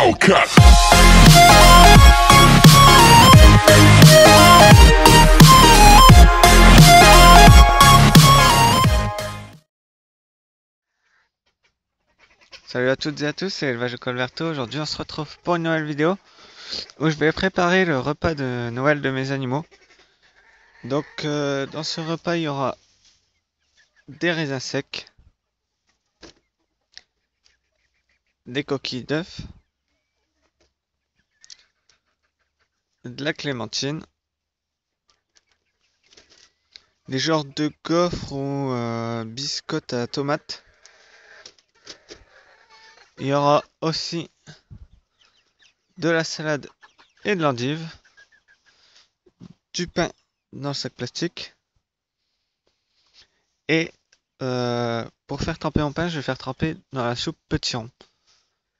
Hellcat. Salut à toutes et à tous, c'est Élevage de Colverto. Aujourd'hui on se retrouve pour une nouvelle vidéo où je vais préparer le repas de Noël de mes animaux. Donc dans ce repas il y aura des raisins secs, des coquilles d'œufs, de la clémentine, des genres de gaufres ou biscottes à tomates. Il y aura aussi de la salade et de l'endive, du pain dans le sac plastique et pour faire tremper mon pain, je vais faire tremper dans la soupe petit rond.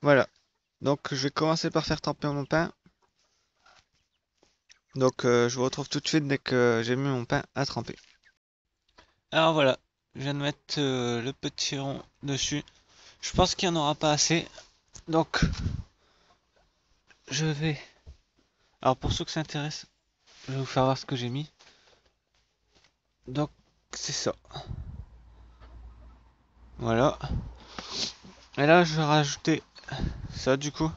Voilà, donc je vais commencer par faire tremper mon pain. Donc je vous retrouve tout de suite dès que j'ai mis mon pain à tremper. Alors voilà, je viens de mettre le petit rond dessus. Je pense qu'il n'y en aura pas assez. Donc je vais... Alors pour ceux que ça intéresse, je vais vous faire voir ce que j'ai mis. Donc c'est ça. Voilà. Et là je vais rajouter ça du coup.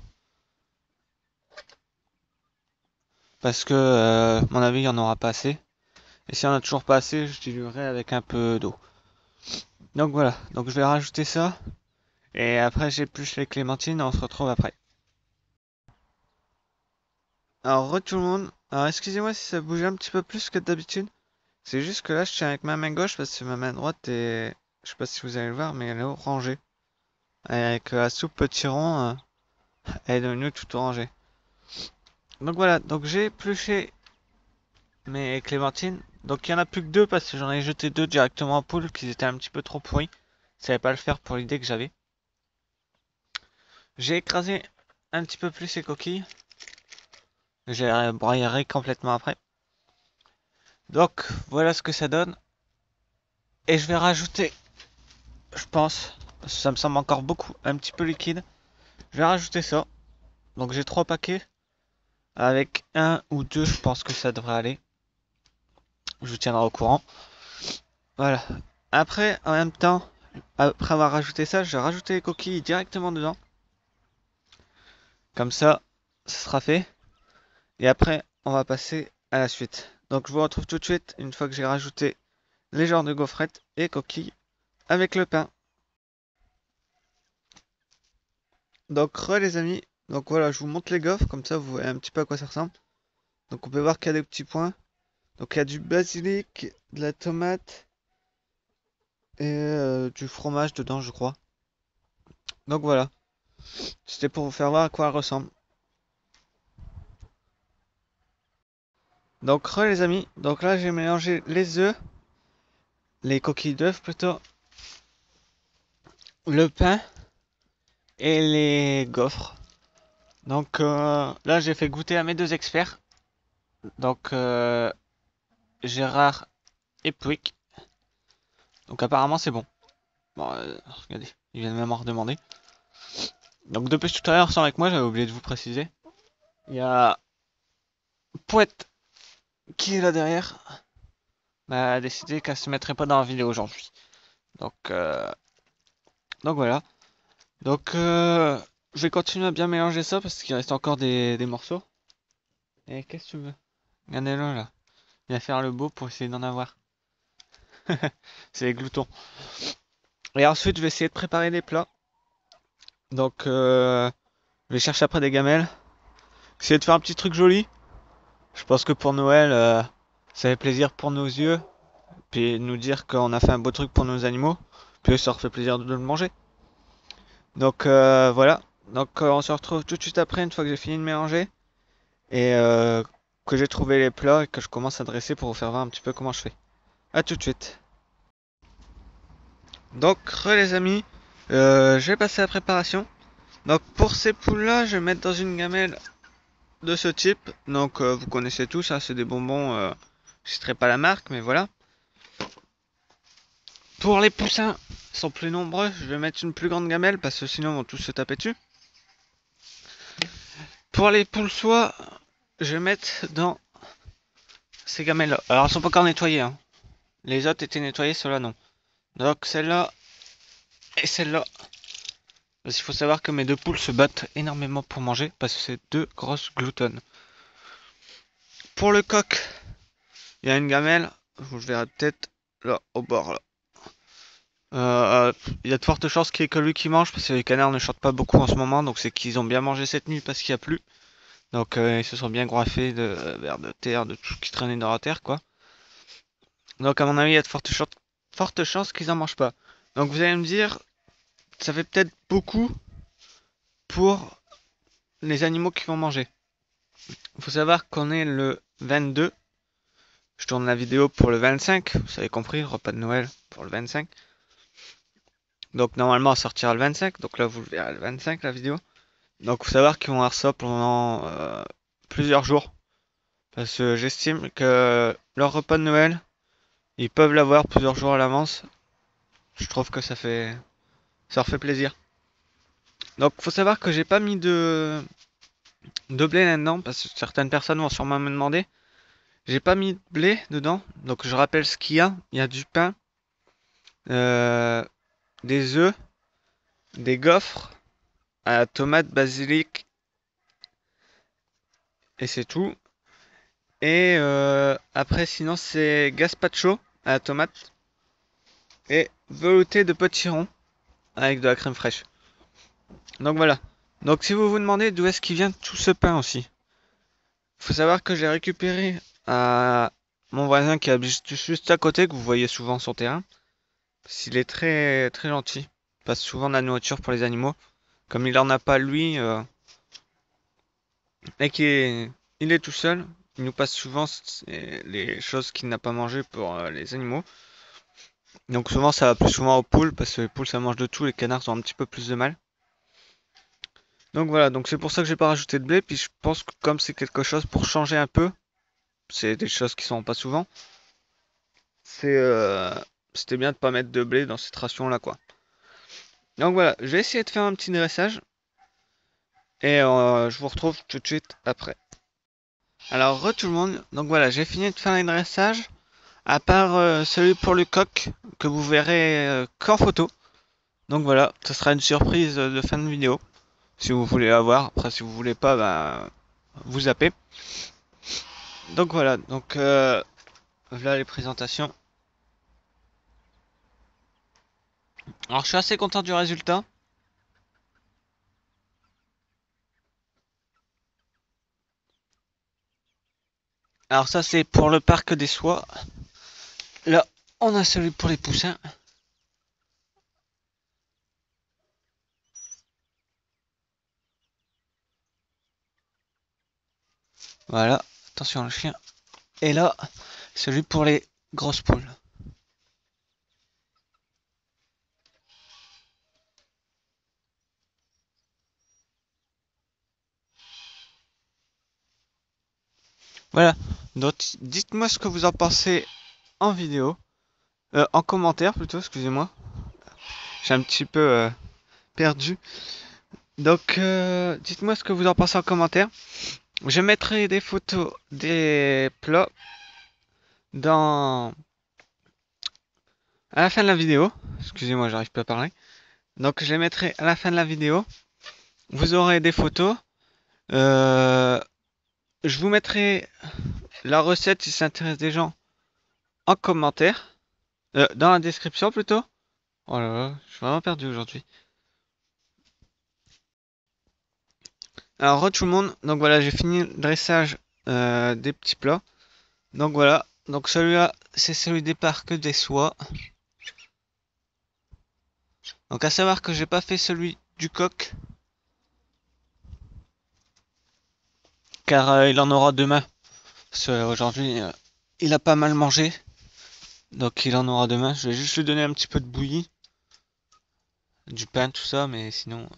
Parce que à mon avis il n'y en aura pas assez. Et si on a toujours pas assez, je diluerai avec un peu d'eau. Donc voilà, donc je vais rajouter ça. Et après j'épluche les clémentines et on se retrouve après. Alors re tout le monde. Alors excusez-moi si ça bouge un petit peu plus que d'habitude. C'est juste que là je tiens avec ma main gauche parce que ma main droite est... Je sais pas si vous allez le voir mais elle est orangée. Avec la soupe petit rond, elle est devenue toute orangée. Donc voilà, donc j'ai épluché mes clémentines. Donc il y en a plus que deux parce que j'en ai jeté deux directement en poule, qu'ils étaient un petit peu trop pourris. Je savais pas le faire pour l'idée que j'avais. J'ai écrasé un petit peu plus les coquilles. J'ai broyé complètement après. Donc voilà ce que ça donne. Et je vais rajouter, je pense, parce que ça me semble encore beaucoup, un petit peu liquide. Je vais rajouter ça. Donc j'ai 3 paquets. Avec un ou deux, je pense que ça devrait aller. Je vous tiendrai au courant. Voilà. Après, en même temps, après avoir rajouté ça, je vais rajouter les coquilles directement dedans. Comme ça, ce sera fait. Et après, on va passer à la suite. Donc je vous retrouve tout de suite une fois que j'ai rajouté les genres de gaufrettes et coquilles avec le pain. Donc les amis, donc voilà, je vous montre les gaufres, comme ça vous voyez un petit peu à quoi ça ressemble. Donc on peut voir qu'il y a des petits points. Donc il y a du basilic, de la tomate et du fromage dedans je crois. Donc voilà, c'était pour vous faire voir à quoi elle ressemble. Donc les amis, donc là j'ai mélangé les œufs, les coquilles d'œufs plutôt, le pain et les gaufres. Donc là j'ai fait goûter à mes deux experts. Donc Gérard et Pouic. Donc apparemment c'est bon. Bon, regardez, ils viennent même en redemander. Donc depuis tout à l'heure, sans avec moi, j'avais oublié de vous préciser. Il y a Pouette qui est là derrière. Bah, a décidé qu'elle se mettrait pas dans la vidéo aujourd'hui. Donc, voilà. Donc je vais continuer à bien mélanger ça parce qu'il reste encore des morceaux. Et qu'est-ce que tu veux? Regardez-le là. Il va faire le beau pour essayer d'en avoir. C'est les gloutons. Et ensuite, je vais essayer de préparer des plats. Donc, je vais chercher après des gamelles. Essayer de faire un petit truc joli. Je pense que pour Noël, ça fait plaisir pour nos yeux. Puis nous dire qu'on a fait un beau truc pour nos animaux. Puis ça leur fait plaisir de le manger. Donc voilà. Donc on se retrouve tout de suite après une fois que j'ai fini de mélanger. Et que j'ai trouvé les plats et que je commence à dresser pour vous faire voir un petit peu comment je fais. A tout de suite. Donc les amis, je vais passer à la préparation. Donc pour ces poules là, je vais mettre dans une gamelle de ce type. Donc vous connaissez tous, ça c'est des bonbons, je ne citerai pas la marque mais voilà. Pour les poussins, ils sont plus nombreux, je vais mettre une plus grande gamelle parce que sinon ils vont tous se taper dessus. pour les poules soie, je vais mettre dans ces gamelles-là. Alors, elles sont pas encore nettoyées, hein. Les autres étaient nettoyées, ceux-là non. Donc, celle-là et celle-là. Parce qu'il faut savoir que mes deux poules se battent énormément pour manger, parce que c'est deux grosses gloutonnes. Pour le coq, il y a une gamelle, vous le verrez peut-être là, au bord, là. Il y a de fortes chances qu'il y ait que lui qui mange, parce que les canards ne chantent pas beaucoup en ce moment, donc c'est qu'ils ont bien mangé cette nuit parce qu'il n'y a plus. Donc ils se sont bien goiffés de vers de terre, de tout ce qui traînait dans la terre, quoi. Donc à mon avis, il y a de fortes chances qu'ils en mangent pas. Donc vous allez me dire, ça fait peut-être beaucoup pour les animaux qui vont manger. Il faut savoir qu'on est le 22. Je tourne la vidéo pour le 25, vous avez compris, repas de Noël pour le 25. Donc normalement, elle sortira le 25, donc là vous le verrez le 25 la vidéo. Donc faut savoir qu'ils vont avoir ça pendant plusieurs jours. Parce que j'estime que leur repas de Noël, ils peuvent l'avoir plusieurs jours à l'avance. Je trouve que ça leur fait plaisir. Donc faut savoir que j'ai pas mis de blé là-dedans, parce que certaines personnes vont sûrement me demander. J'ai pas mis de blé dedans, donc je rappelle ce qu'il y a. Il y a du pain, euh, des œufs, des gaufres, à la tomate, basilic, et c'est tout. Et après, sinon, c'est gazpacho à la tomate et velouté de potiron avec de la crème fraîche. Donc voilà. Donc si vous vous demandez d'où est-ce qu'il vient tout ce pain aussi, faut savoir que j'ai récupéré à mon voisin qui habite juste à côté, que vous voyez souvent sur terrain. S'il est très très gentil, il passe souvent de la nourriture pour les animaux. Comme il en a pas lui, et il est tout seul, il nous passe souvent les choses qu'il n'a pas mangé pour les animaux. Donc souvent ça va plus souvent aux poules, parce que les poules ça mange de tout, les canards ont un petit peu plus de mal. Donc voilà, donc c'est pour ça que j'ai pas rajouté de blé, puis je pense que comme c'est quelque chose pour changer un peu, c'est des choses qui sont pas souvent, c'est c'était bien de pas mettre de blé dans cette ration là quoi. Donc voilà, je vais essayer de faire un petit dressage et je vous retrouve tout de suite après. Alors re tout le monde, donc voilà, j'ai fini de faire un dressage, à part celui pour le coq que vous verrez qu'en photo. Donc voilà, ce sera une surprise de fin de vidéo. Si vous voulez la voir, après si vous voulez pas, bah, vous zappez. Donc voilà, donc voilà les présentations. Alors je suis assez content du résultat. Alors ça c'est pour le parc des soies. Là, on a celui pour les poussins. Voilà, attention le chien. Et là, celui pour les grosses poules. Voilà, donc dites-moi ce que vous en pensez en vidéo. En commentaire plutôt, excusez-moi. J'ai un petit peu perdu. Donc dites-moi ce que vous en pensez en commentaire. Je mettrai des photos des plats dans à la fin de la vidéo. Excusez-moi, j'arrive pas à parler. Donc je les mettrai à la fin de la vidéo. Vous aurez des photos. Euh, je vous mettrai la recette si ça intéresse des gens en commentaire. Dans la description plutôt. Oh là là, je suis vraiment perdu aujourd'hui. Alors tout le monde, donc voilà, j'ai fini le dressage des petits plats. Donc voilà, donc celui-là, c'est celui des parcs des soies. Donc à savoir que j'ai pas fait celui du coq, car il en aura demain. Parce qu'aujourd'hui, il a pas mal mangé, donc il en aura demain. Je vais juste lui donner un petit peu de bouillie, du pain, tout ça, mais sinon.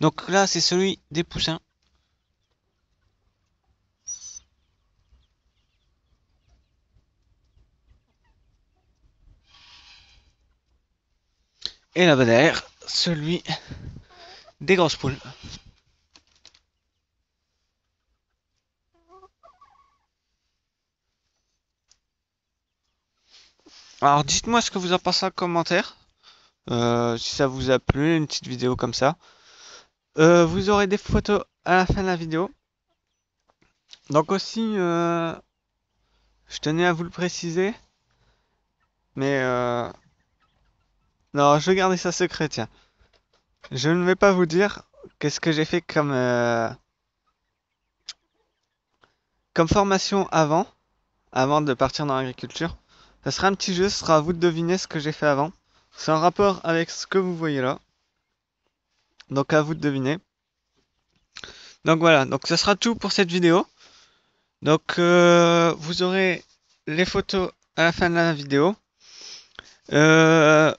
Donc là, c'est celui des poussins. Et là-bas derrière, celui des grosses poules. Alors dites-moi ce que vous en pensez en commentaire. Si ça vous a plu, une petite vidéo comme ça. Vous aurez des photos à la fin de la vidéo. Donc aussi, je tenais à vous le préciser, mais non, je vais garder ça secret, tiens. Je ne vais pas vous dire qu'est-ce que j'ai fait comme formation avant de partir dans l'agriculture. Ça sera un petit jeu, ce sera à vous de deviner ce que j'ai fait avant. C'est en rapport avec ce que vous voyez là. Donc à vous de deviner. Donc voilà, donc ça sera tout pour cette vidéo. Donc vous aurez les photos à la fin de la vidéo. Je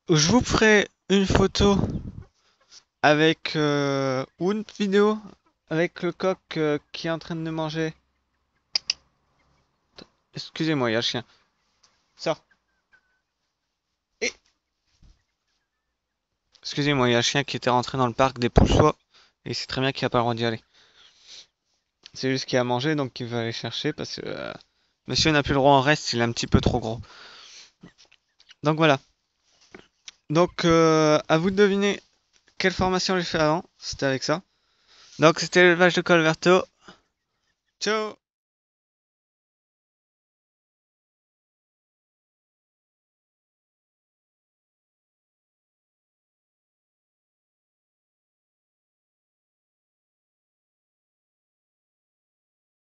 vous ferai une photo avec ou une vidéo avec le coq qui est en train de manger. Excusez-moi, il y a le chien. Sors. Et excusez-moi, il y a le chien qui était rentré dans le parc des Poussois et c'est très bien qu'il a pas le droit d'y aller. C'est juste qu'il a mangé donc il veut aller chercher parce que monsieur n'a plus le droit en reste, il est un petit peu trop gros. Donc voilà. Donc à vous de deviner quelle formation j'ai fait avant. C'était avec ça. Donc c'était l'élevage de Colverto. Ciao.